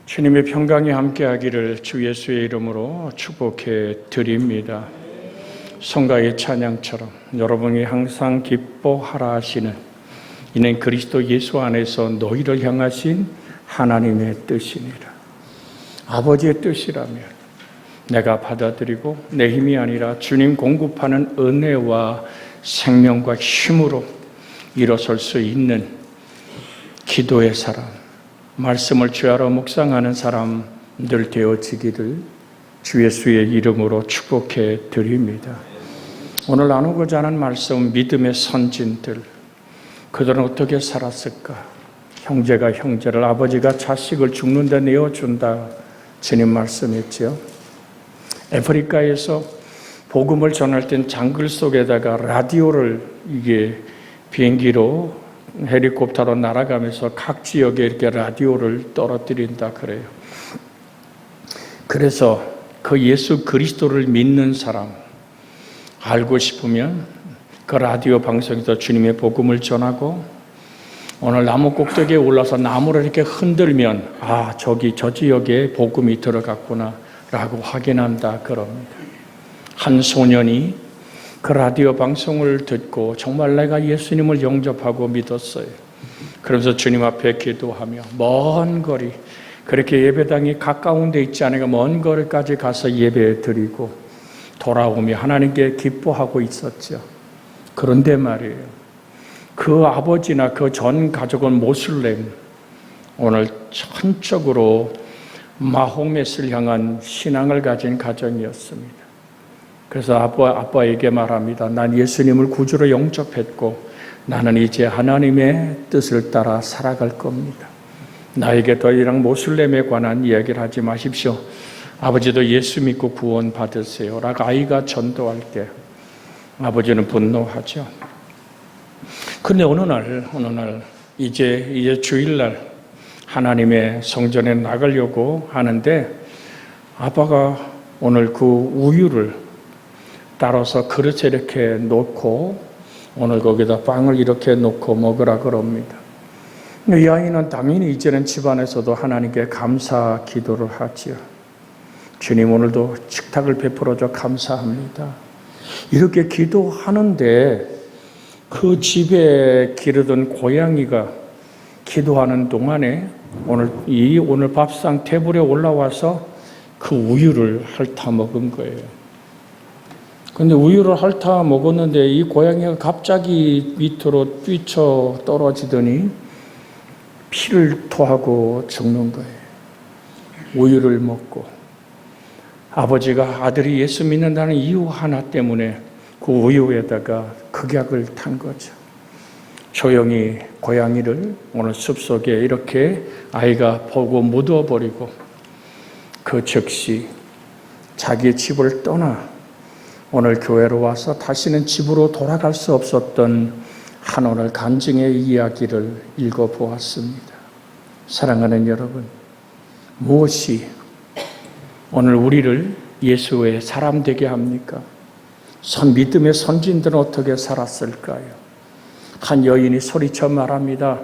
주님의 평강이 함께하기를 주 예수의 이름으로 축복해 드립니다. 성가의 찬양처럼 여러분이 항상 기뻐하라 하시는 이는 그리스도 예수 안에서 너희를 향하신 하나님의 뜻이니라. 아버지의 뜻이라면 내가 받아들이고 내 힘이 아니라 주님 공급하는 은혜와 생명과 힘으로 일어설 수 있는 기도의 사람, 말씀을 주야로 묵상하는 사람들 되어지기를 주 예수의 이름으로 축복해 드립니다. 오늘 나누고자 하는 말씀, 믿음의 선진들, 그들은 어떻게 살았을까? 형제가 형제를, 아버지가 자식을 죽는 데 내어준다, 주님 말씀했죠. 아프리카에서 복음을 전할 땐 장글 속에다가 라디오를 이게 비행기로 헬리콥터로 날아가면서 각 지역에 이렇게 라디오를 떨어뜨린다 그래요. 그래서 그 예수 그리스도를 믿는 사람 알고 싶으면 그 라디오 방송에서 주님의 복음을 전하고, 오늘 나무 꼭대기에 올라서 나무를 이렇게 흔들면 저 지역에 복음이 들어갔구나 라고 확인한다 그럽니다. 한 소년이 그 라디오 방송을 듣고 정말 내가 예수님을 영접하고 믿었어요. 그러면서 주님 앞에 기도하며 먼 거리, 그렇게 예배당이 가까운 데 있지 않으니까 먼 거리까지 가서 예배 드리고 돌아오며 하나님께 기뻐하고 있었죠. 그런데 말이에요, 그 아버지나 그 전 가족은 모슬렘, 오늘 전적으로 마호멧을 향한 신앙을 가진 가정이었습니다. 그래서 아빠에게 말합니다. 난 예수님을 구주로 영접했고 나는 이제 하나님의 뜻을 따라 살아갈 겁니다. 나에게 더 이상 모슬렘에 관한 이야기를 하지 마십시오. 아버지도 예수 믿고 구원 받으세요 라고 아이가 전도할 때 아버지는 분노하죠. 근데 어느 날 이제 주일날 하나님의 성전에 나가려고 하는데 아빠가 오늘 그 우유를 따라서 그릇에 이렇게 놓고 오늘 거기다 빵을 이렇게 놓고 먹으라 그럽니다. 이 아이는 당연히 이제는 집안에서도 하나님께 감사 기도를 하지요. 주님, 오늘도 식탁을 베풀어줘 감사합니다. 이렇게 기도하는데 그 집에 기르던 고양이가 기도하는 동안에 오늘 밥상 테이블에 올라와서 그 우유를 핥아 먹은 거예요. 근데 우유를 핥아 먹었는데 이 고양이가 갑자기 밑으로 뛰쳐 떨어지더니 피를 토하고 죽는 거예요. 우유를 먹고 아버지가 아들이 예수 믿는다는 이유 하나 때문에 그 우유에다가 극약을 탄 거죠. 조용히 고양이를 오늘 숲속에 이렇게 아이가 보고 묻어버리고 그 즉시 자기 집을 떠나 오늘 교회로 와서 다시는 집으로 돌아갈 수 없었던 한 오늘 간증의 이야기를 읽어보았습니다. 사랑하는 여러분, 무엇이 오늘 우리를 예수의 사람 되게 합니까? 믿음의 선진들은 어떻게 살았을까요? 한 여인이 소리쳐 말합니다.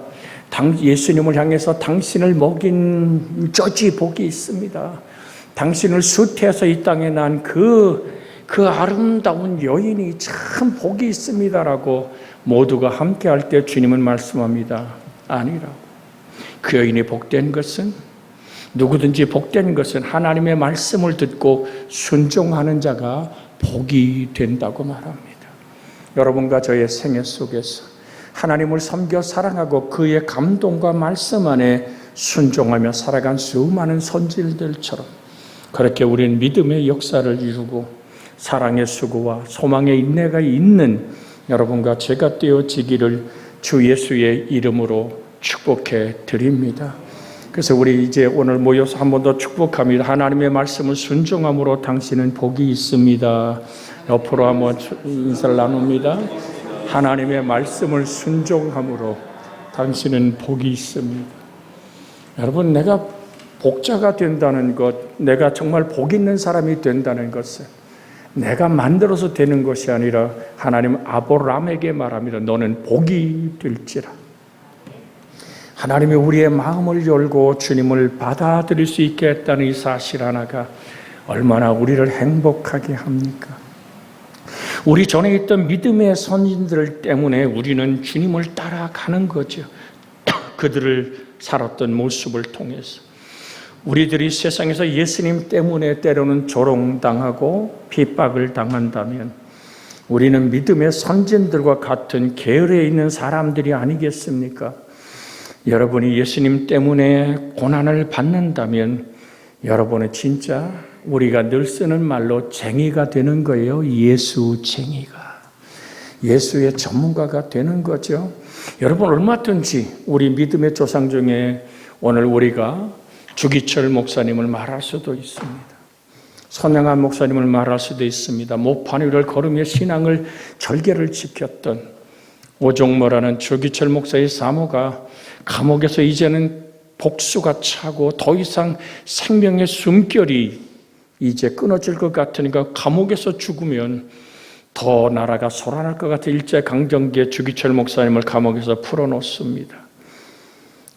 예수님을 향해서 당신을 먹인 저지 복이 있습니다. 당신을 수태해서 이 땅에 난 그 아름다운 여인이 참 복이 있습니다라고 모두가 함께 할 때 주님은 말씀합니다. 아니라고. 그 여인이 복된 것은, 누구든지 복된 것은 하나님의 말씀을 듣고 순종하는 자가 복이 된다고 말합니다. 여러분과 저의 생애 속에서 하나님을 섬겨 사랑하고 그의 감동과 말씀 안에 순종하며 살아간 수많은 선질들처럼 그렇게 우리는 믿음의 역사를 이루고 사랑의 수고와 소망의 인내가 있는 여러분과 제가 되어지기를 주 예수의 이름으로 축복해 드립니다. 그래서 우리 이제 오늘 모여서 한 번 더 축복합니다. 하나님의 말씀을 순종함으로 당신은 복이 있습니다. 옆으로 한번 인사를 나눕니다. 하나님의 말씀을 순종함으로 당신은 복이 있습니다. 여러분, 내가 복자가 된다는 것, 내가 정말 복 있는 사람이 된다는 것은 내가 만들어서 되는 것이 아니라 하나님 아브라함에게 말합니다. 너는 복이 될지라. 하나님이 우리의 마음을 열고 주님을 받아들일 수 있게 했다는 이 사실 하나가 얼마나 우리를 행복하게 합니까? 우리 전에 있던 믿음의 선진들 때문에 우리는 주님을 따라가는 거죠. 그들을 살았던 모습을 통해서 우리들이 세상에서 예수님 때문에 때로는 조롱당하고 핍박을 당한다면 우리는 믿음의 선진들과 같은 계열에 있는 사람들이 아니겠습니까? 여러분이 예수님 때문에 고난을 받는다면 여러분은 진짜 우리가 늘 쓰는 말로 쟁이가 되는 거예요. 예수쟁이가. 예수의 전문가가 되는 거죠. 여러분 얼마든지 우리 믿음의 조상 중에 오늘 우리가 주기철 목사님을 말할 수도 있습니다. 선영한 목사님을 말할 수도 있습니다. 모판 위를 걸으며 신앙을 절개를 지켰던 오종모라는 주기철 목사의 사모가 감옥에서 이제는 복수가 차고 더 이상 생명의 숨결이 이제 끊어질 것 같으니까 감옥에서 죽으면 더 나라가 소란할 것 같아 일제강점기에 주기철 목사님을 감옥에서 풀어놓습니다.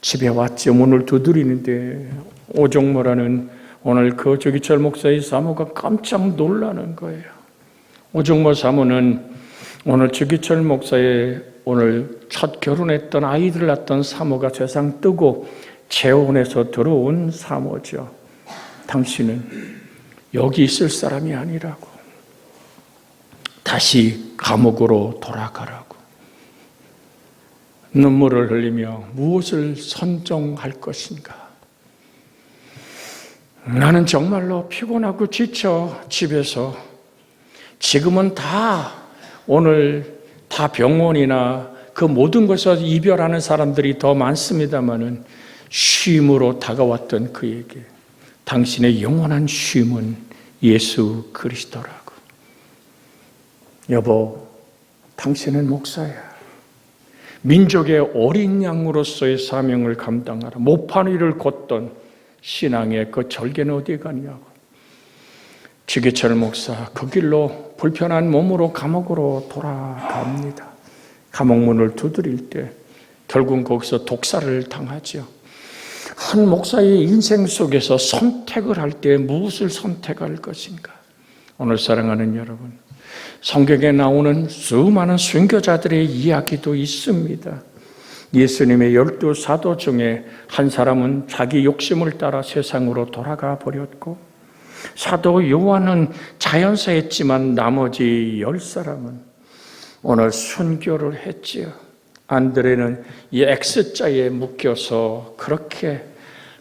집에 왔지 문을 두드리는데 오종모라는 오늘 그 주기철 목사의 사모가 깜짝 놀라는 거예요. 오종모 사모는 오늘 주기철 목사의 오늘 첫 결혼했던 아이들을 낳았던 사모가 세상 뜨고 재혼해서 들어온 사모죠. 당신은 여기 있을 사람이 아니라고. 다시 감옥으로 돌아가라고. 눈물을 흘리며 무엇을 선정할 것인가? 나는 정말로 피곤하고 지쳐 집에서 지금은 다 오늘 다 병원이나 그 모든 것에서 이별하는 사람들이 더 많습니다마는 쉼으로 다가왔던 그에게 당신의 영원한 쉼은 예수 그리스도라고. 여보, 당신은 목사야. 민족의 어린 양으로서의 사명을 감당하라. 모판 위를 걷던 신앙의 그 절개는 어디 가냐고. 주기철 목사 그 길로 불편한 몸으로 감옥으로 돌아갑니다. 감옥문을 두드릴 때 결국 거기서 독살을 당하죠. 한 목사의 인생 속에서 선택을 할 때 무엇을 선택할 것인가? 오늘 사랑하는 여러분, 성경에 나오는 수많은 순교자들의 이야기도 있습니다. 예수님의 12 사도 중에 한 사람은 자기 욕심을 따라 세상으로 돌아가 버렸고 사도 요한은 자연사했지만 나머지 10사람은 오늘 순교를 했지요. 안드레는 이 X자에 묶여서 그렇게,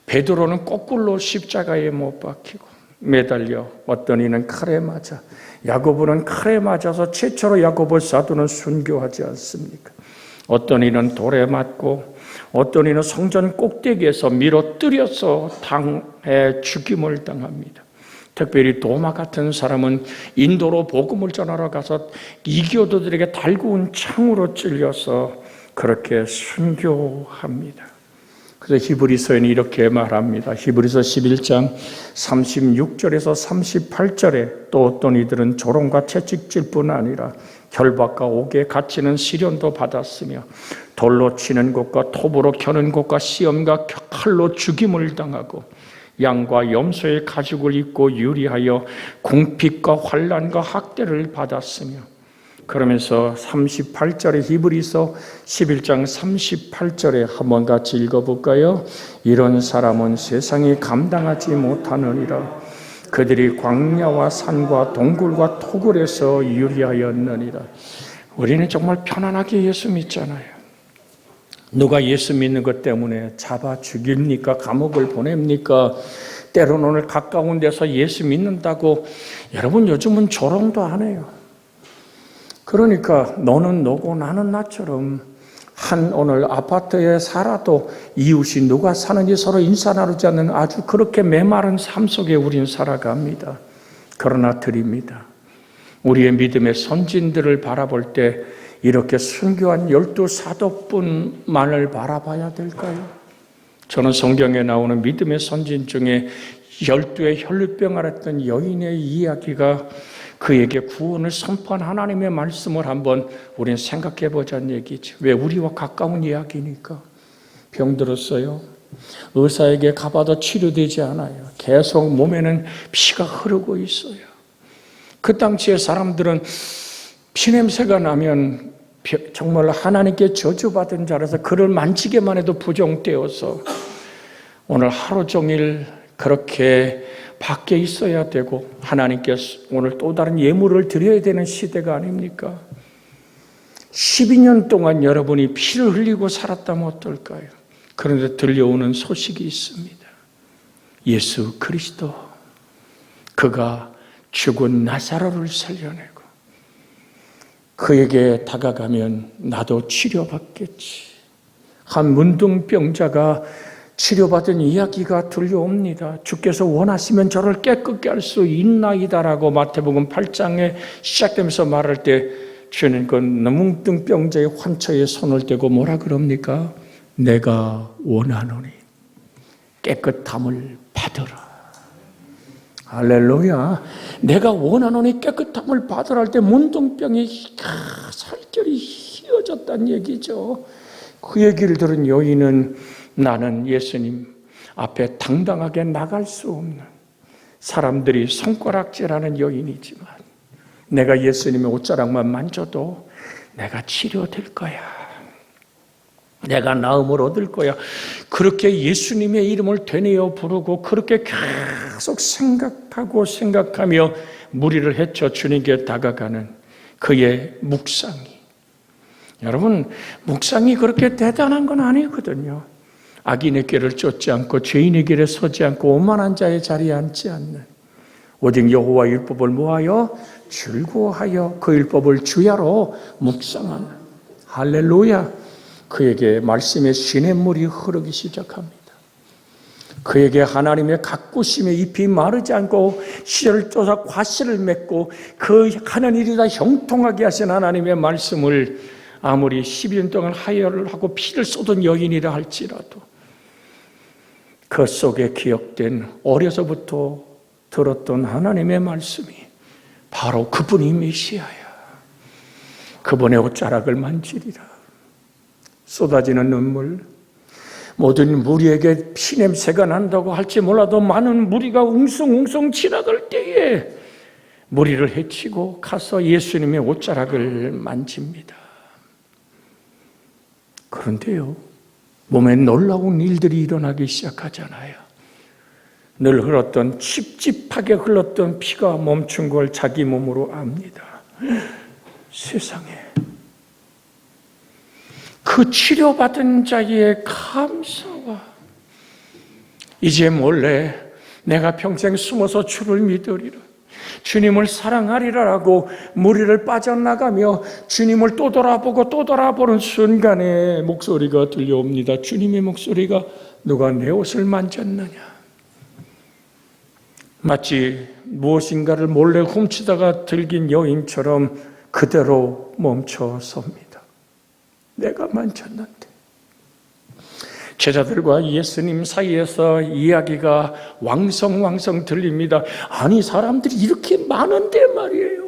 베드로는 거꾸로 십자가에 못 박히고 매달려, 어떤 이는 칼에 맞아, 야고보는 칼에 맞아서 최초로 야고보 사도는 순교하지 않습니까? 어떤 이는 돌에 맞고 어떤 이는 성전 꼭대기에서 밀어뜨려서 당해 죽임을 당합니다. 특별히 도마 같은 사람은 인도로 복음을 전하러 가서 이교도들에게 달구운 창으로 찔려서 그렇게 순교합니다. 그래서 히브리서에는 이렇게 말합니다. 히브리서 11장 36절에서 38절에 또 어떤 이들은 조롱과 채찍질 뿐 아니라 결박과 옥에 갇히는 시련도 받았으며 돌로 치는 곳과 톱으로 켜는 곳과 시험과 칼로 죽임을 당하고 양과 염소의 가죽을 입고 유리하여 궁핍과 환난과 학대를 받았으며, 그러면서 38절에 히브리서 11장 38절에 한번 같이 읽어볼까요? 이런 사람은 세상이 감당하지 못하느니라. 그들이 광야와 산과 동굴과 토굴에서 유리하였느니라. 우리는 정말 편안하게 예수 믿잖아요. 누가 예수 믿는 것 때문에 잡아 죽입니까? 감옥을 보냅니까? 때로는 오늘 가까운 데서 예수 믿는다고 여러분 요즘은 조롱도 안 해요. 그러니까 너는 너고 나는 나처럼 한 오늘 아파트에 살아도 이웃이 누가 사는지 서로 인사 나누지 않는 아주 그렇게 메마른 삶 속에 우린 살아갑니다. 그러나 드립니다. 우리의 믿음의 선진들을 바라볼 때 이렇게 순교한 12 사도뿐만을 바라봐야 될까요? 저는 성경에 나오는 믿음의 선진 중에 12의 혈루병 앓았던 여인의 이야기가 그에게 구원을 선포한 하나님의 말씀을 한번 우리는 생각해 보자는 얘기죠. 왜? 우리와 가까운 이야기니까. 병들었어요. 의사에게 가봐도 치료되지 않아요. 계속 몸에는 피가 흐르고 있어요. 그 당시에 사람들은 피냄새가 나면 정말 하나님께 저주받은 자라서 그를 만지기만 해도 부정되어서 오늘 하루 종일 그렇게 밖에 있어야 되고 하나님께 오늘 또 다른 예물을 드려야 되는 시대가 아닙니까? 12년 동안 여러분이 피를 흘리고 살았다면 어떨까요? 그런데 들려오는 소식이 있습니다. 예수 그리스도, 그가 죽은 나사로를 살려내고 그에게 다가가면 나도 치료받겠지. 한 문둥병자가 치료받은 이야기가 들려옵니다. 주께서 원하시면 저를 깨끗게 할 수 있나이다라고 마태복음 8장에 시작되면서 말할 때 주는 그 문둥병자의 환처에 손을 대고 뭐라 그럽니까? 내가 원하노니 깨끗함을 받으라. 할렐루야. 내가 원하노니 깨끗함을 받으라 할 때 문둥병이 살결이 휘어졌다는 얘기죠. 그 얘기를 들은 여인은 나는 예수님 앞에 당당하게 나갈 수 없는 사람들이 손가락질하는 여인이지만 내가 예수님의 옷자락만 만져도 내가 치료될 거야. 내가 나음을 얻을 거야. 그렇게 예수님의 이름을 되뇌어 부르고 그렇게 계속 생각하며 무리를 헤쳐 주님께 다가가는 그의 묵상이. 여러분, 묵상이 그렇게 대단한 건 아니거든요. 악인의 길을 쫓지 않고 죄인의 길에 서지 않고 오만한 자의 자리에 앉지 않는 오직 여호와 율법을 모하여 즐거워하여 그 율법을 주야로 묵상하는 할렐루야. 그에게 말씀의 시냇물이 흐르기 시작합니다. 그에게 하나님의 가꾸심에 잎이 마르지 않고 씨를 쫓아 과실을 맺고 그 하는 일이 다 형통하게 하신 하나님의 말씀을 아무리 12년 동안 하혈을 하고 피를 쏟은 여인이라 할지라도 그 속에 기억된 어려서부터 들었던 하나님의 말씀이 바로 그분이 메시아야. 그분의 옷자락을 만지리라. 쏟아지는 눈물, 모든 무리에게 피냄새가 난다고 할지 몰라도 많은 무리가 웅성웅성 지나갈 때에 무리를 헤치고 가서 예수님의 옷자락을 만집니다. 그런데요, 몸에 놀라운 일들이 일어나기 시작하잖아요. 늘 흘렀던 찝찝하게 흘렀던 피가 멈춘 걸 자기 몸으로 압니다. 세상에 그 치료받은 자의 감사와 이제 몰래 내가 평생 숨어서 주를 믿으리라, 주님을 사랑하리라라고 무리를 빠져나가며 주님을 또 돌아보고 또 돌아보는 순간에 목소리가 들려옵니다. 주님의 목소리가 누가 내 옷을 만졌느냐. 마치 무엇인가를 몰래 훔치다가 들긴 여인처럼 그대로 멈춰 섭니다. 내가 만졌는데. 제자들과 예수님 사이에서 이야기가 왕성왕성 들립니다. 아니, 사람들이 이렇게 많은데 말이에요.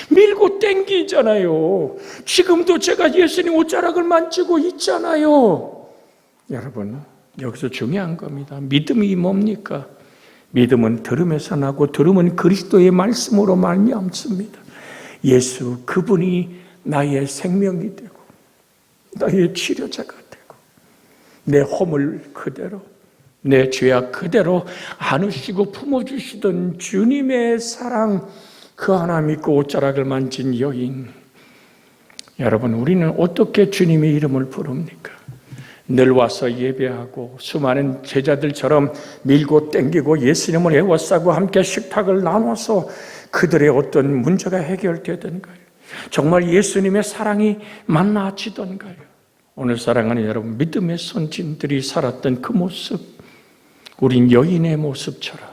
밀고 땡기잖아요. 지금도 제가 예수님 옷자락을 만지고 있잖아요. 여러분, 여기서 중요한 겁니다. 믿음이 뭡니까? 믿음은 들음에서 나고 들음은 그리스도의 말씀으로 말미암습니다. 예수 그분이 나의 생명이 되고 나의 치료자가 되고 내 허물 그대로 내 죄악 그대로 안으시고 품어주시던 주님의 사랑, 그 하나 믿고 옷자락을 만진 여인. 여러분, 우리는 어떻게 주님의 이름을 부릅니까? 늘 와서 예배하고 수많은 제자들처럼 밀고 땡기고 예수님을 애워싸고 함께 식탁을 나눠서 그들의 어떤 문제가 해결되던가요? 정말 예수님의 사랑이 만나지던가요? 오늘 사랑하는 여러분, 믿음의 선진들이 살았던 그 모습, 우린 여인의 모습처럼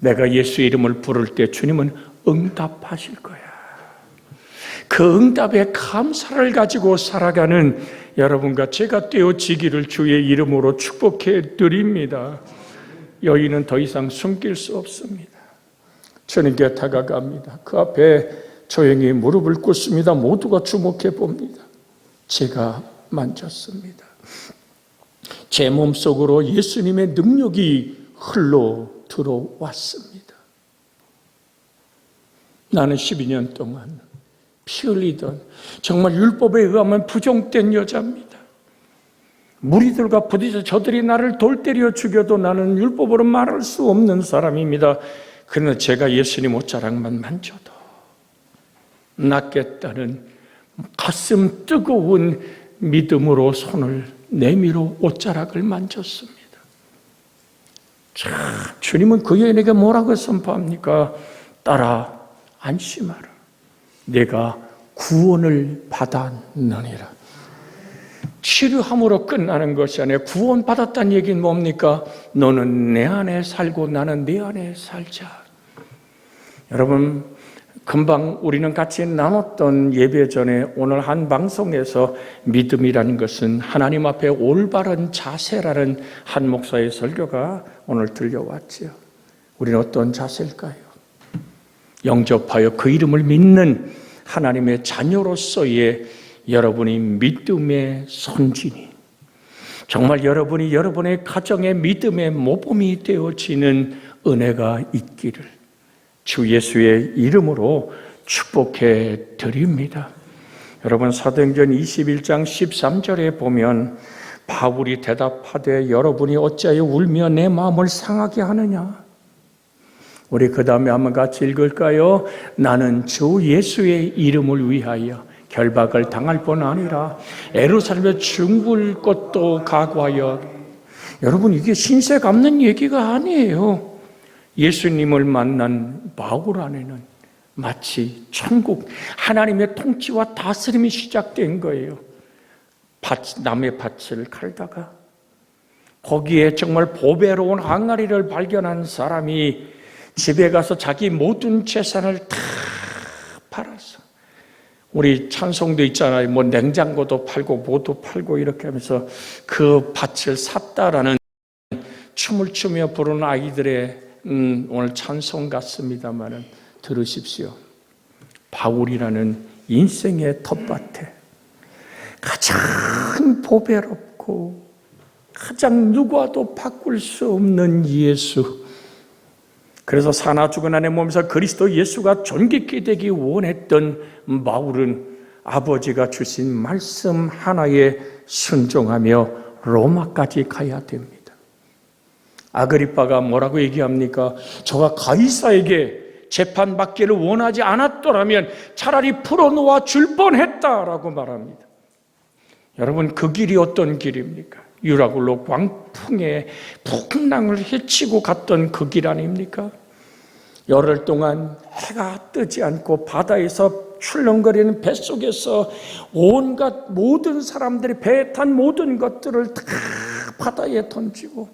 내가 예수 이름을 부를 때 주님은 응답하실 거야. 그 응답의 감사를 가지고 살아가는 여러분과 제가 되어지기를 주의 이름으로 축복해 드립니다. 여인은 더 이상 숨길 수 없습니다. 주님께 다가갑니다. 그 앞에 조용히 무릎을 꿇습니다. 모두가 주목해 봅니다. 제가 만졌습니다. 제 몸속으로 예수님의 능력이 흘러 들어왔습니다. 나는 12년 동안 피 흘리던 정말 율법에 의하면 부정된 여자입니다. 무리들과 부딪혀 저들이 나를 돌 때려 죽여도 나는 율법으로 말할 수 없는 사람입니다. 그러나 제가 예수님 옷자락만 만져도 낫겠다는 가슴 뜨거운 믿음으로 손을 내밀어 옷자락을 만졌습니다. 참, 주님은 그 여인에게 뭐라고 선포합니까? 딸아, 안심하라. 내가 구원을 받았느니라. 치료함으로 끝나는 것이 아니라 구원받았다는 얘기는 뭡니까? 너는 내 안에 살고 나는 네 안에 살자. 여러분, 금방 우리는 같이 나눴던 예배 전에 오늘 한 방송에서 믿음이라는 것은 하나님 앞에 올바른 자세라는 한 목사의 설교가 오늘 들려왔지요. 우리는 어떤 자세일까요? 영접하여 그 이름을 믿는 하나님의 자녀로서의 여러분이 믿음의 선진이, 정말 여러분이 여러분의 가정의 믿음의 모범이 되어지는 은혜가 있기를 주 예수의 이름으로 축복해 드립니다. 여러분, 사도행전 21장 13절에 보면 바울이 대답하되 여러분이 어찌하여 울며 내 마음을 상하게 하느냐. 우리 그 다음에 한번 같이 읽을까요? 나는 주 예수의 이름을 위하여 결박을 당할 뿐 아니라 예루살렘에 죽을 것도 각오하여. 여러분, 이게 신세 갚는 얘기가 아니에요. 예수님을 만난 바울 안에는 마치 천국, 하나님의 통치와 다스림이 시작된 거예요. 남의 밭을 갈다가 거기에 정말 보배로운 항아리를 발견한 사람이 집에 가서 자기 모든 재산을 다 팔아서, 우리 찬송도 있잖아요. 뭐 냉장고도 팔고 뭐도 팔고 이렇게 하면서 그 밭을 샀다라는 춤을 추며 부르는 아이들의 오늘 찬송 같습니다만 들으십시오. 바울이라는 인생의 텃밭에 가장 보배롭고 가장 누구와도 바꿀 수 없는 예수, 그래서 사나 죽은 아내 몸에서 그리스도 예수가 존귀케 되기 원했던 바울은 아버지가 주신 말씀 하나에 순종하며 로마까지 가야 됩니다. 아그리빠가 뭐라고 얘기합니까? 저가 가이사에게 재판받기를 원하지 않았더라면 차라리 풀어놓아 줄 뻔했다라고 말합니다. 여러분, 그 길이 어떤 길입니까? 유라굴로 광풍에 풍랑을 헤치고 갔던 그 길 아닙니까? 열흘 동안 해가 뜨지 않고 바다에서 출렁거리는 뱃속에서 온갖 모든 사람들이 배에 탄 모든 것들을 다 바다에 던지고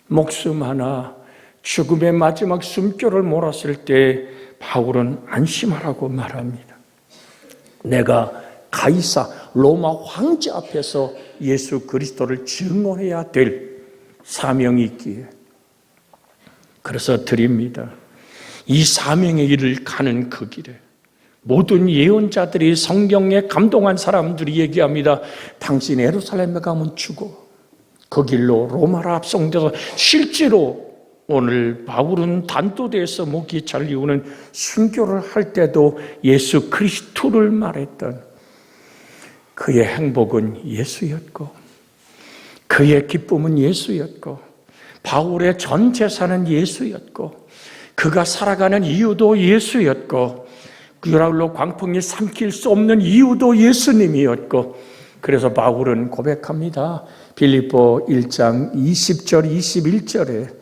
목숨 하나 죽음의 마지막 숨결을 몰았을 때 바울은 안심하라고 말합니다. 내가 가이사 로마 황제 앞에서 예수 그리스도를 증언해야 될 사명이 있기에, 그래서 드립니다. 이 사명의 길을 가는 그 길에 모든 예언자들이, 성경에 감동한 사람들이 얘기합니다. 당신 예루살렘에 가면 죽어. 그 길로 로마로 압송돼서 실제로 오늘 바울은 단도대에서 목이 잘리우는 순교를 할 때도 예수 그리스도를 말했던 그의 행복은 예수였고 그의 기쁨은 예수였고 바울의 전 재산은 예수였고 그가 살아가는 이유도 예수였고 유라굴로 광풍이 삼킬 수 없는 이유도 예수님이었고, 그래서 바울은 고백합니다. 빌립보 1장 20절 21절에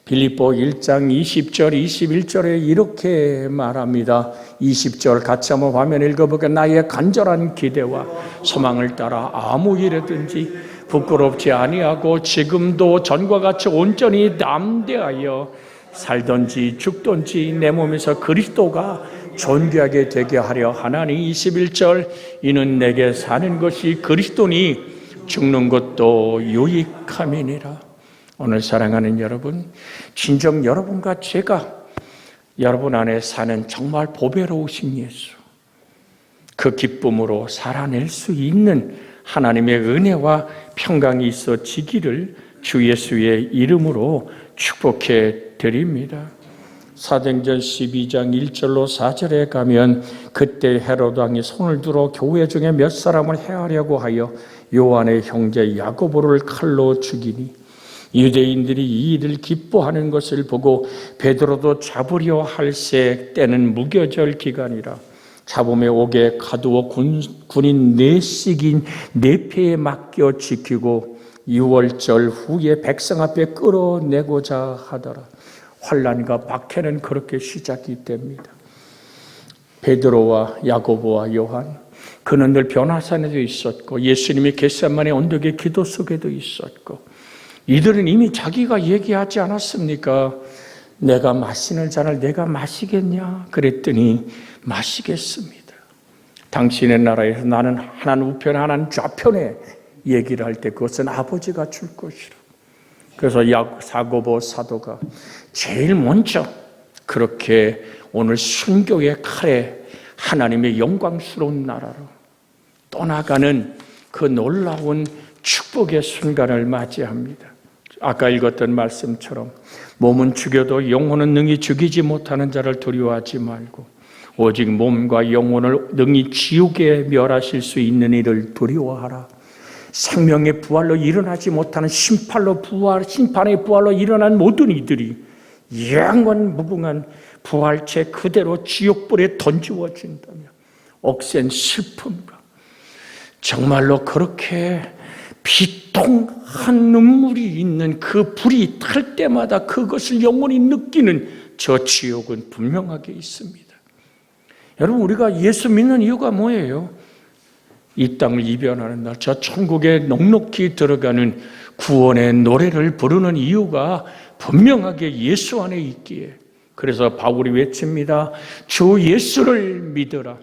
빌립보 1장 20절 21절에 이렇게 말합니다. 20절 같이 한번 화면 읽어볼게요. 나의 간절한 기대와 소망을 따라 아무 일에든지 부끄럽지 아니하고 지금도 전과 같이 온전히 담대하여 살든지 죽든지 내 몸에서 그리스도가 존귀하게 되게 하려 하나니. 21절 이는 내게 사는 것이 그리스도니 죽는 것도 유익함이니라. 오늘 사랑하는 여러분, 진정 여러분과 제가 여러분 안에 사는 정말 보배로우신 예수, 그 기쁨으로 살아낼 수 있는 하나님의 은혜와 평강이 있어지기를 주 예수의 이름으로 축복해 드립니다. 사도행전 12장 1절로 4절에 가면 그때 헤로드 왕이 손을 들어 교회 중에 몇 사람을 해하려고 하여 요한의 형제 야고보를 칼로 죽이니 유대인들이 이 일을 기뻐하는 것을 보고 베드로도 잡으려 할새 때는 무교절 기간이라 잡음에 오게 가두어 군인 4씩인 4패에 맡겨 지키고 6월절 후에 백성 앞에 끌어내고자 하더라. 환난과 박해는 그렇게 시작이 됩니다. 베드로와 야고보와 요한, 그는 늘 변화산에도 있었고 예수님이 겟세마네 언덕의 기도 속에도 있었고, 이들은 이미 자기가 얘기하지 않았습니까? 내가 마시는 잔을 내가 마시겠냐? 그랬더니 마시겠습니다. 당신의 나라에서 나는 하나는 우편 하나는 좌편에 얘기를 할 때 그것은 아버지가 줄 것이라. 그래서 야고보 사도가 제일 먼저 그렇게 오늘 순교의 칼에 하나님의 영광스러운 나라로 떠나가는 그 놀라운 축복의 순간을 맞이합니다. 아까 읽었던 말씀처럼 몸은 죽여도 영혼은 능히 죽이지 못하는 자를 두려워하지 말고 오직 몸과 영혼을 능히 지옥에 멸하실 수 있는 이를 두려워하라. 생명의 부활로 일어나지 못하는 심판의 부활로 일어난 모든 이들이 영원 무궁한 부활체 그대로 지옥불에 던지워진다며 억센 슬픔과 정말로 그렇게 비통한 눈물이 있는 그 불이 탈 때마다 그것을 영원히 느끼는 저 지옥은 분명하게 있습니다. 여러분, 우리가 예수 믿는 이유가 뭐예요? 이 땅을 이변하는 날, 저 천국에 넉넉히 들어가는 구원의 노래를 부르는 이유가 분명하게 예수 안에 있기에, 그래서 바울이 외칩니다. 주 예수를 믿으라.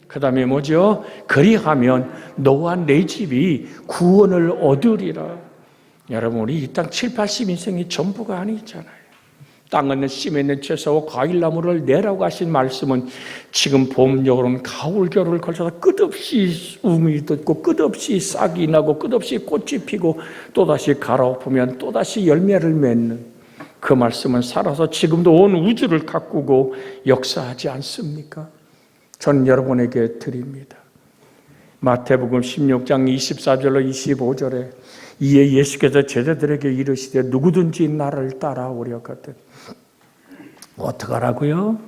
그 다음에 뭐죠? 그리하면 너와 내 집이 구원을 얻으리라. 여러분, 우리 이 땅 7, 80인생이 전부가 아니잖아요. 땅은 심에 있는 채소와 과일나무를 내라고 하신 말씀은 지금 봄, 여름, 가을, 겨울을 걸쳐서 끝없이 우음이 돋고 끝없이 싹이 나고 끝없이 꽃이 피고 또다시 갈아엎으면 또다시 열매를 맺는 그 말씀은 살아서 지금도 온 우주를 가꾸고 역사하지 않습니까? 저는 여러분에게 드립니다. 마태복음 16장 24절로 25절에 이에 예수께서 제자들에게 이르시되 누구든지 나를 따라오려거든 어떡하라고요?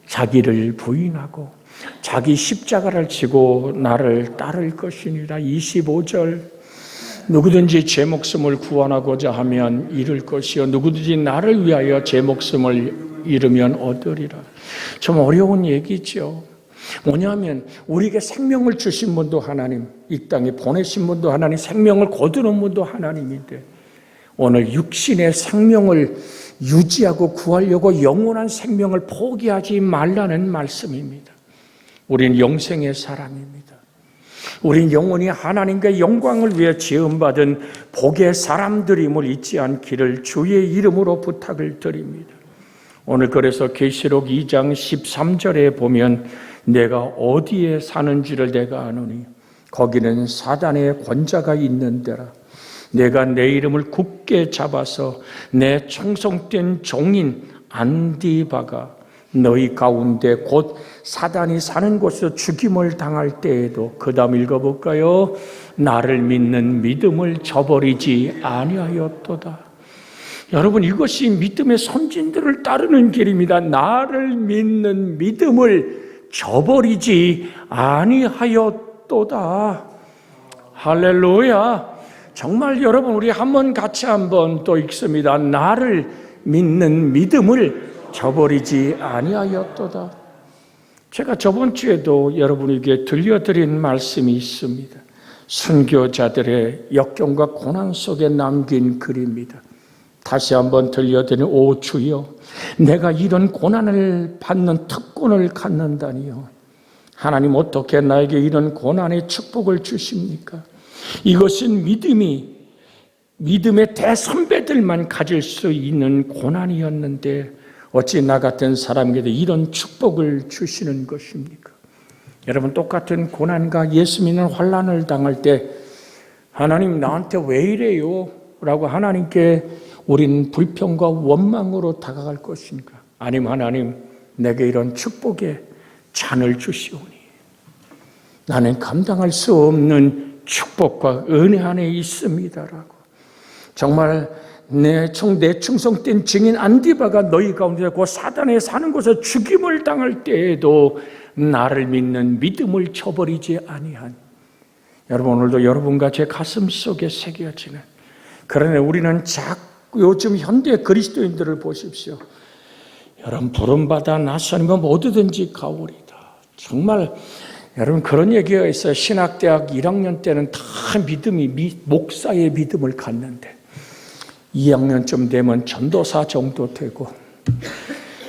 자기를 부인하고 자기 십자가를 지고 나를 따를 것이니라. 25절 누구든지 제 목숨을 구원하고자 하면 잃을 것이요 누구든지 나를 위하여 제 목숨을 잃으면 얻으리라. 좀 어려운 얘기죠. 뭐냐면 우리에게 생명을 주신 분도 하나님, 이 땅에 보내신 분도 하나님, 생명을 거두는 분도 하나님인데 오늘 육신의 생명을 유지하고 구하려고 영원한 생명을 포기하지 말라는 말씀입니다. 우린 영생의 사람입니다. 우린 영원히 하나님께 영광을 위해 지음받은 복의 사람들임을 잊지 않기를 주의 이름으로 부탁을 드립니다. 오늘 그래서 계시록 2장 13절에 보면 내가 어디에 사는지를 내가 아노니 거기는 사단의 권자가 있는 데라. 내가 내 이름을 굳게 잡아서 내 청성된 종인 안디바가 너희 가운데 곧 사단이 사는 곳에서 죽임을 당할 때에도, 그 다음 읽어볼까요? 나를 믿는 믿음을 저버리지 아니하였도다. 여러분, 이것이 믿음의 선진들을 따르는 길입니다. 나를 믿는 믿음을 저버리지 아니하였도다. 할렐루야. 정말 여러분, 우리 한번 같이 한번 또 읽습니다. 나를 믿는 믿음을 저버리지 아니하였도다. 제가 저번 주에도 여러분에게 들려드린 말씀이 있습니다. 순교자들의 역경과 고난 속에 남긴 글입니다. 다시 한번 들려드리는 오 주여, 내가 이런 고난을 받는 특권을 갖는다니요. 하나님, 어떻게 나에게 이런 고난의 축복을 주십니까? 이것은 믿음의 대선배들만 가질 수 있는 고난이었는데 어찌 나 같은 사람에게 이런 축복을 주시는 것입니까? 여러분, 똑같은 고난과 예수 믿는 환난을 당할 때 하나님 나한테 왜 이래요? 라고 하나님께 우리는 불평과 원망으로 다가갈 것인가? 아니면 하나님 내게 이런 축복의 잔을 주시오니 나는 감당할 수 없는 축복과 은혜 안에 있습니다라고. 정말 내 충성된 증인 안디바가 너희 가운데 그 사단에 사는 곳에 죽임을 당할 때에도 나를 믿는 믿음을 저버리지 아니한, 여러분 오늘도 여러분과 제 가슴 속에 새겨지는, 그러나 우리는 요즘 현대 그리스도인들을 보십시오. 여러분 부름받아 나서면 어디든지 가오리다. 정말 여러분 그런 얘기가 있어요. 신학대학 1학년 때는 다 목사의 믿음을 갖는데 2학년쯤 되면 전도사 정도 되고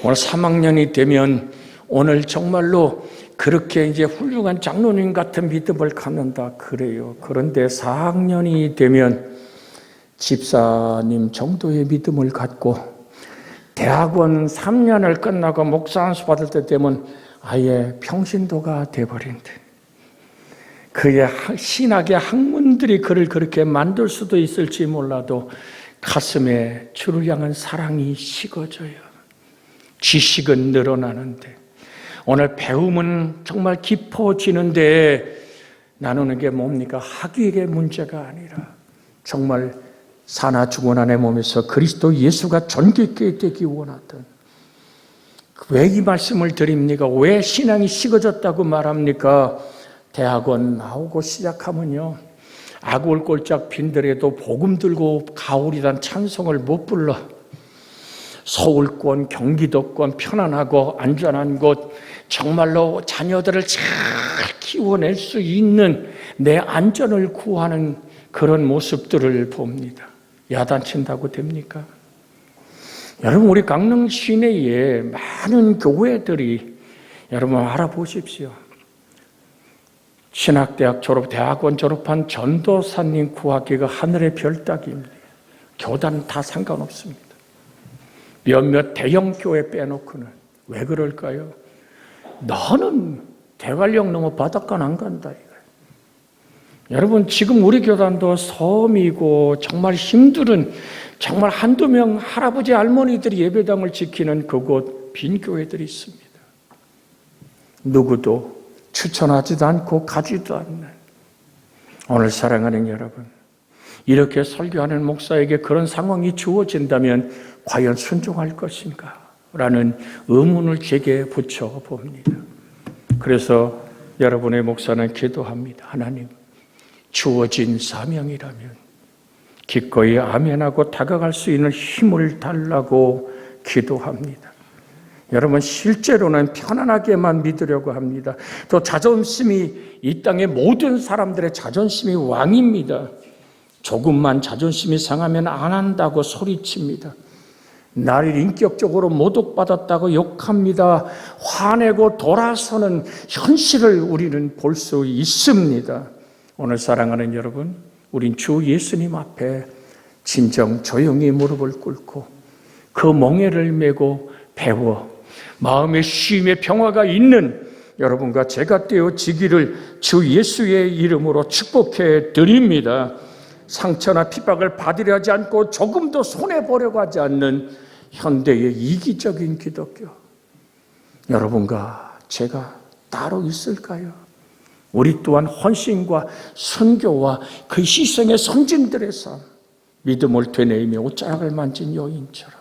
오늘 3학년이 되면 오늘 정말로 그렇게 이제 훌륭한 장로님 같은 믿음을 갖는다 그래요. 그런데 4학년이 되면 집사님 정도의 믿음을 갖고 대학원 3년을 끝나고 목사 안수 받을 때 되면 아예 평신도가 돼버린대. 그의 신학의 학문들이 그를 그렇게 만들 수도 있을지 몰라도 가슴에 주를 향한 사랑이 식어져요. 지식은 늘어나는데 오늘 배움은 정말 깊어지는데 나누는 게 뭡니까? 학위의 문제가 아니라 정말 사나 죽어나 내 몸에서 그리스도 예수가 존귀있게 되기 원하던, 왜 이 말씀을 드립니까? 왜 신앙이 식어졌다고 말합니까? 대학원 나오고 시작하면요, 아골골짝 빈들에도 복음 들고 가오리단 찬송을 못 불러. 서울권, 경기도권 편안하고 안전한 곳, 정말로 자녀들을 잘 키워낼 수 있는 내 안전을 구하는 그런 모습들을 봅니다. 야단친다고 됩니까? 여러분 우리 강릉 시내에 많은 교회들이, 여러분 알아보십시오. 신학대학 대학원 졸업한 전도사님 구하기가 하늘의 별 따기입니다. 교단은 다 상관없습니다. 몇몇 대형 교회 빼놓고는. 왜 그럴까요? 너는 대관령 넘어 바닷가는 안 간다 이거예요. 여러분 지금 우리 교단도 섬이고 정말 힘들은, 정말 한두 명 할아버지 할머니들이 예배당을 지키는 그곳 빈 교회들이 있습니다. 누구도 추천하지도 않고 가지도 않는. 오늘 사랑하는 여러분, 이렇게 설교하는 목사에게 그런 상황이 주어진다면 과연 순종할 것인가? 라는 의문을 제게 붙여봅니다. 그래서 여러분의 목사는 기도합니다. 하나님, 주어진 사명이라면 기꺼이 아멘하고 다가갈 수 있는 힘을 달라고 기도합니다. 여러분 실제로는 편안하게만 믿으려고 합니다. 또 자존심이, 이 땅의 모든 사람들의 자존심이 왕입니다. 조금만 자존심이 상하면 안 한다고 소리칩니다. 나를 인격적으로 모독받았다고 욕합니다. 화내고 돌아서는 현실을 우리는 볼 수 있습니다. 오늘 사랑하는 여러분, 우린 주 예수님 앞에 진정 조용히 무릎을 꿇고 그 멍에를 메고 배워 마음의 쉼의 평화가 있는 여러분과 제가 되어지기를 주 예수의 이름으로 축복해 드립니다. 상처나 핍박을 받으려 하지 않고 조금도 손해보려고 하지 않는 현대의 이기적인 기독교, 여러분과 제가 따로 있을까요? 우리 또한 헌신과 선교와 그 희생의 선진들의 삶, 믿음을 되뇌이며 옷자락을 만진 여인처럼,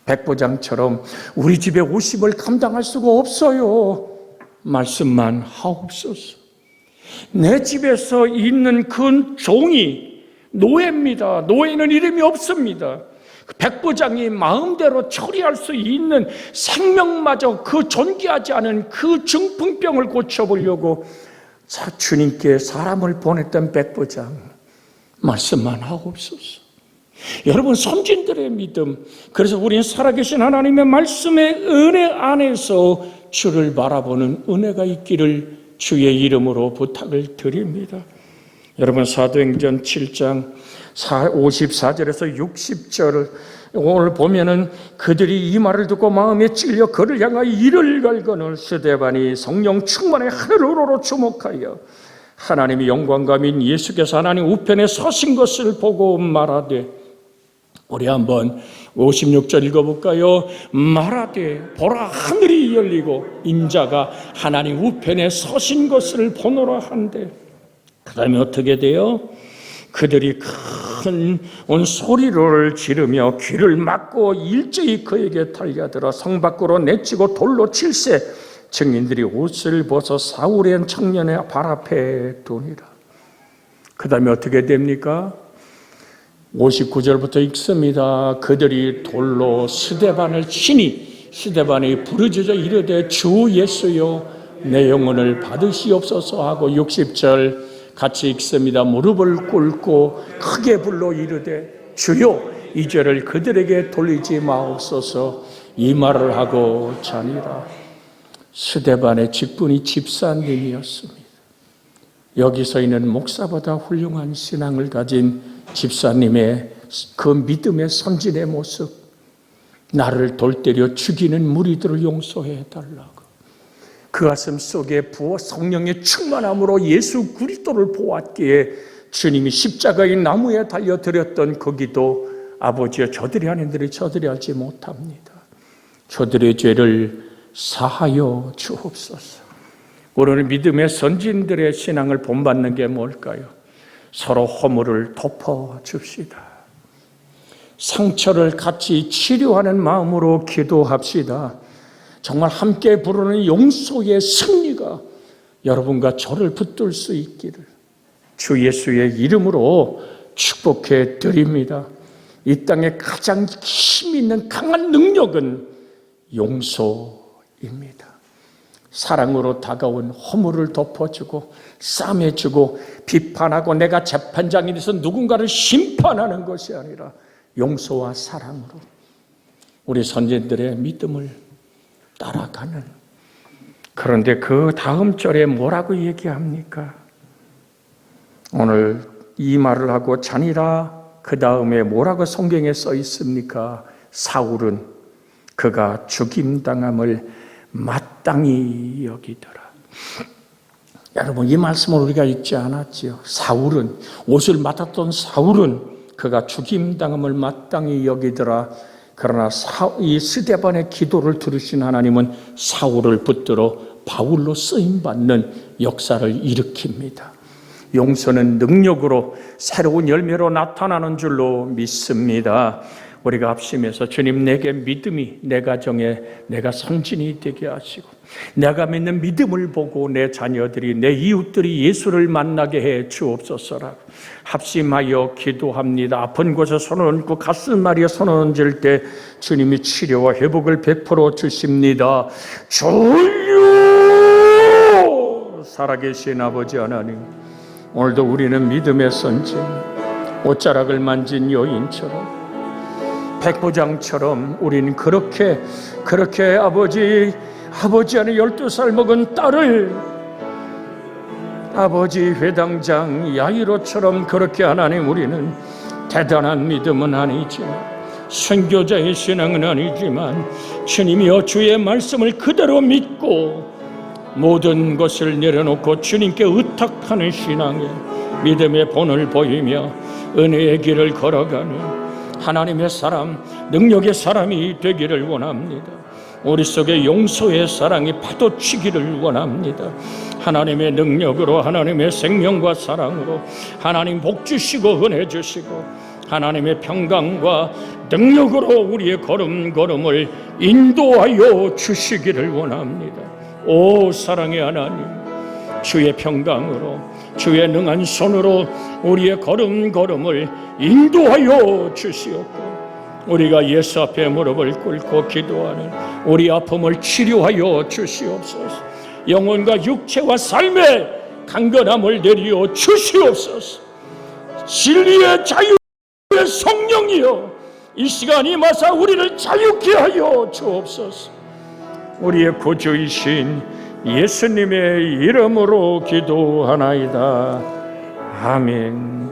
백부장처럼 우리 집에 50을 감당할 수가 없어요. 말씀만 하옵소서. 내 집에서 있는 그 종이 노예입니다. 노예는 이름이 없습니다. 백부장이 마음대로 처리할 수 있는 생명마저 그 존귀하지 않은 그 중풍병을 고쳐보려고 주님께 사람을 보냈던 백부장, 말씀만 하옵소서. 여러분 선진들의 믿음, 그래서 우리는 살아계신 하나님의 말씀의 은혜 안에서 주를 바라보는 은혜가 있기를 주의 이름으로 부탁을 드립니다. 여러분 사도행전 7장 54절에서 오늘 보면은 그들이 이 말을 듣고 마음에 찔려 그를 향하여 이를 갈거늘 스데반이 성령 충만에 하늘으로 주목하여 하나님의 영광감인 예수께서 하나님 우편에 서신 것을 보고 말하되, 우리 한번 56절 읽어볼까요? 말하되 보라 하늘이 열리고 인자가 하나님 우편에 서신 것을 보노라 한대. 그 다음에 어떻게 돼요? 그들이 큰 소리를 지르며 귀를 막고 일제히 그에게 달려들어 성 밖으로 내치고 돌로 칠세. 증인들이 옷을 벗어 사울의 청년의 발 앞에 두니라. 그 다음에 어떻게 됩니까? 59절부터 읽습니다. 그들이 돌로 스데반을 치니 스데반이 부르짖어 이르되 주 예수여 내 영혼을 받으시옵소서 하고, 60절 같이 읽습니다. 무릎을 꿇고 크게 불러 이르되 주여 이 죄를 그들에게 돌리지 마옵소서. 이 말을 하고 자니라. 스데반의 직분이 집사님이었습니다. 여기서 있는 목사보다 훌륭한 신앙을 가진 집사님의 그 믿음의 선진의 모습, 나를 돌 때려 죽이는 무리들을 용서해 달라고, 그 가슴 속에 부어 성령의 충만함으로 예수 그리스도를 보았기에 주님이 십자가의 나무에 달려드렸던 그 기도, 아버지여 저들이 하는 일을 저들이 알지 못합니다. 저들의 죄를 사하여 주옵소서. 오늘 믿음의 선진들의 신앙을 본받는 게 뭘까요? 서로 허물을 덮어줍시다. 상처를 같이 치료하는 마음으로 기도합시다. 정말 함께 부르는 용서의 승리가 여러분과 저를 붙들 수 있기를 주 예수의 이름으로 축복해 드립니다. 이 땅에 가장 힘 있는 강한 능력은 용서입니다. 사랑으로 다가온 허물을 덮어주고 싸매주고 비판하고 내가 재판장이 돼서 누군가를 심판하는 것이 아니라 용서와 사랑으로 우리 선진들의 믿음을 따라가는. 그런데 그 다음 절에 뭐라고 얘기합니까? 오늘 이 말을 하고 자니라. 그 다음에 뭐라고 성경에 써 있습니까? 사울은 그가 죽임당함을 마땅히 여기더라. 여러분, 이 말씀을 우리가 읽지 않았지요. 사울은, 옷을 맡았던 사울은 그가 죽임당함을 마땅히 여기더라. 그러나 이 스데반의 기도를 들으신 하나님은 사울을 붙들어 바울로 쓰임받는 역사를 일으킵니다. 용서는 능력으로 새로운 열매로 나타나는 줄로 믿습니다. 우리가 합심해서 주님, 내게 믿음이 내 가정에 내가 선진이 되게 하시고 내가 믿는 믿음을 보고 내 자녀들이 내 이웃들이 예수를 만나게 해 주옵소서라. 합심하여 기도합니다. 아픈 곳에 손을 얹고 가슴앓이에 손을 얹을 때 주님이 치료와 회복을 베풀어 주십니다. 주여! 살아계신 아버지 하나님, 오늘도 우리는 믿음의 선진, 옷자락을 만진 여인처럼 백부장처럼 우린 그렇게 아버지 안에 12살 먹은 딸을 아버지 회당장 야이로처럼 그렇게 하나님, 우리는 대단한 믿음은 아니지만 선교자의 신앙은 아니지만 주님이여 주의 말씀을 그대로 믿고 모든 것을 내려놓고 주님께 의탁하는 신앙에 믿음의 본을 보이며 은혜의 길을 걸어가는 하나님의 사람, 능력의 사람이 되기를 원합니다. 우리 속에 용서의 사랑이 파도치기를 원합니다. 하나님의 능력으로, 하나님의 생명과 사랑으로 하나님 복 주시고 은혜 주시고 하나님의 평강과 능력으로 우리의 걸음걸음을 인도하여 주시기를 원합니다. 오 사랑의 하나님, 주의 평강으로 주의 능한 손으로 우리의 걸음걸음을 인도하여 주시옵고 우리가 예수 앞에 무릎을 꿇고 기도하는 우리 아픔을 치료하여 주시옵소서. 영혼과 육체와 삶의 강건함을 내리어 주시옵소서. 진리의 자유의 성령이여 이 시간 임하사 우리를 자유케 하여 주옵소서. 우리의 구주이신 예수님의 이름으로 기도하나이다. 아멘.